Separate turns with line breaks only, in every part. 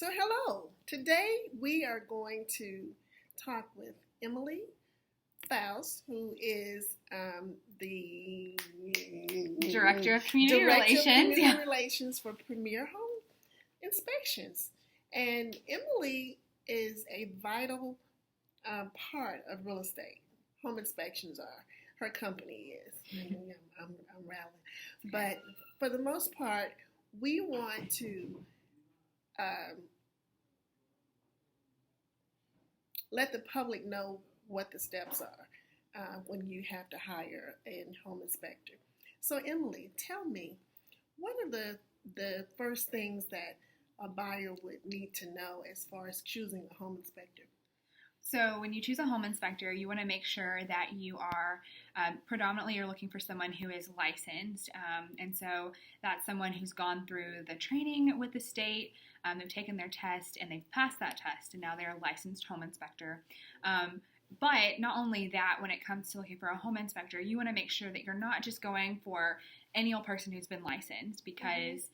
So, hello. Today we are going to talk with Emily Faust, who is the
Director of Community
Director
Relations.
of Community Relations for Premier Home Inspections. And Emily is a vital part of real estate. Home inspections are. Her company is. I'm rattling. But for the most part, we want to let the public know what the steps are when you have to hire a home inspector. So, Emily, tell me, what are the first things that a buyer would need to know as far as choosing a home inspector?
So when you choose a home inspector, you want to make sure that you are predominantly you're looking for someone who is licensed. And so that's someone who's gone through the training with the state, they've taken their test, and they've passed that test, and now they're a licensed home inspector. But not only that, when it comes to looking for a home inspector, you want to make sure that you're not just going for any old person who's been licensed, because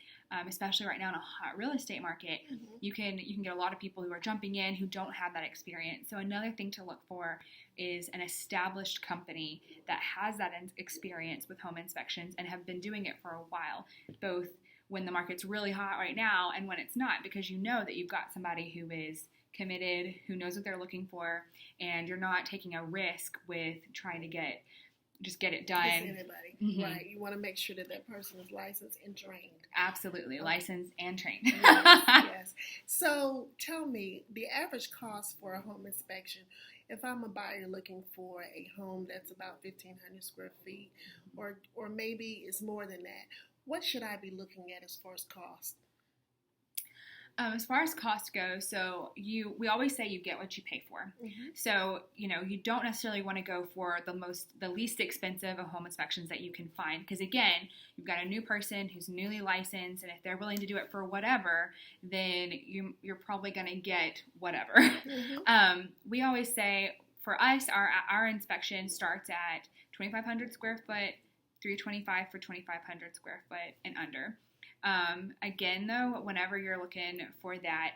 especially right now in a hot real estate market, you can get a lot of people who are jumping in who don't have that experience. So another thing to look for is an established company that has that experience with home inspections and have been doing it for a while, both when the market's really hot right now and when it's not, because you know that you've got somebody who is committed, who knows what they're looking for, and you're not taking a risk with trying to get it done.
Just anybody, right? You want to make sure that person is licensed and trained.
Absolutely, licensed and trained.
Yes. So tell me, the average cost for a home inspection, if I'm a buyer looking for a home that's about 1,500 square feet, or maybe it's more than that, what should I be looking at as far as cost?
As far as cost goes, we always say you get what you pay for. So, you don't necessarily want to go for the least expensive of home inspections that you can find. Because again, you've got a new person who's newly licensed, and if they're willing to do it for whatever, then you're probably going to get whatever. We always say, for us, our inspection starts at 2,500 square foot, $325 for 2,500 square foot and under. Again, though, whenever you're looking for that,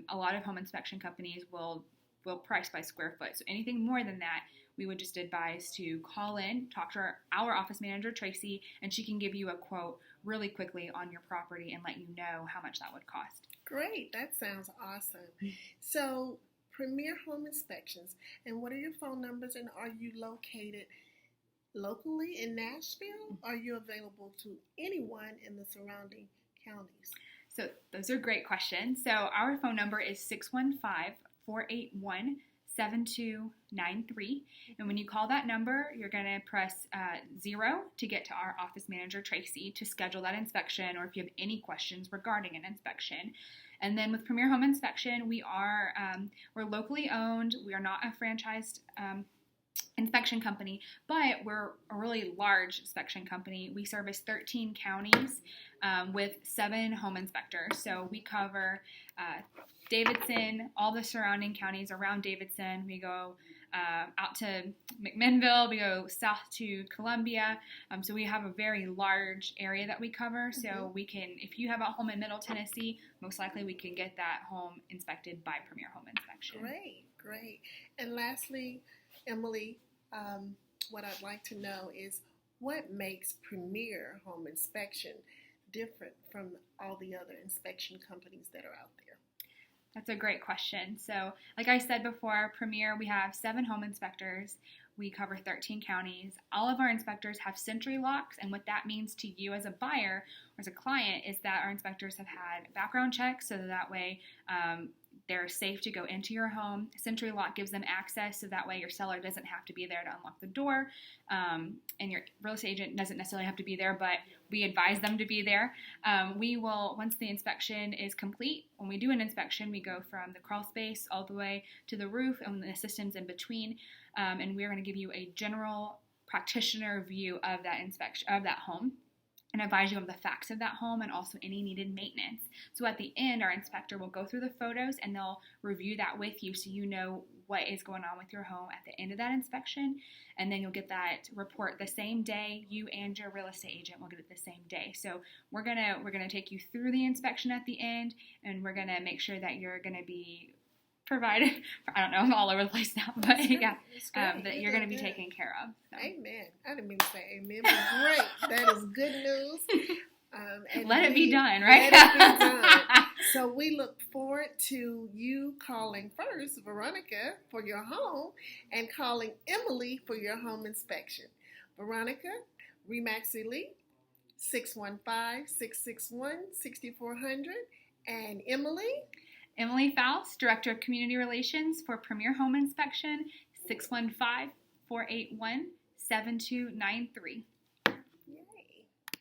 a lot of home inspection companies will price by square foot. So anything more than that, we would just advise to call in, talk to our office manager, Tracy, and she can give you a quote really quickly on your property and let you know how much that would cost.
Great. That sounds awesome. So, Premier Home Inspections, and what are your phone numbers, and are you located locally in Nashville? Are you available to anyone in the surrounding counties?
So those are great questions. So our phone number is 615-481-7293. And when you call that number, you're going to press 0 to get to our office manager, Tracy, to schedule that inspection, or if you have any questions regarding an inspection. And then with Premier Home Inspection, we're locally owned. We are not a franchised inspection company, but we're a really large inspection company. We service 13 counties with 7 home inspectors. So we cover Davidson, all the surrounding counties around Davidson. We go out to McMinnville. We go south to Columbia. So we have a very large area that we cover. So we can, if you have a home in Middle Tennessee, most likely we can get that home inspected by Premier Home Inspection.
Great. And lastly, Emily, what I'd like to know is what makes Premier Home Inspection different from all the other inspection companies that are out there?
That's a great question. So, like I said before, Premier, we have 7 home inspectors. We cover 13 counties. All of our inspectors have Sentry locks, and what that means to you as a buyer or as a client is that our inspectors have had background checks, so that way they're safe to go into your home. Sentry lock gives them access, so that way your seller doesn't have to be there to unlock the door, and your real estate agent doesn't necessarily have to be there, but we advise them to be there. We will, once the inspection is complete, when we do an inspection, we go from the crawl space all the way to the roof and the systems in between, and we're going to give you a general practitioner view of that inspection of that home. and advise you of the facts of that home and also any needed maintenance. So at the end, our inspector will go through the photos and they'll review that with you so you know what is going on with your home at the end of that inspection. And then you'll get that report the same day. You and your real estate agent will get it the same day. So we're gonna take you through the inspection at the end, and we're gonna make sure that you're gonna be provided. I don't know, I'm all over the place now, but yeah, that you're going to be taken care of. So.
Amen. I didn't mean to say amen, but great. That is good news. And
let it be done, right?
Let it be done. So we look forward to you calling first, Veronica, for your home, and calling Emily for your home inspection. Veronica, Remax Elite, 615-661-6400, and Emily
Faust, Director of Community Relations for Premier Home Inspection, 615-481-7293.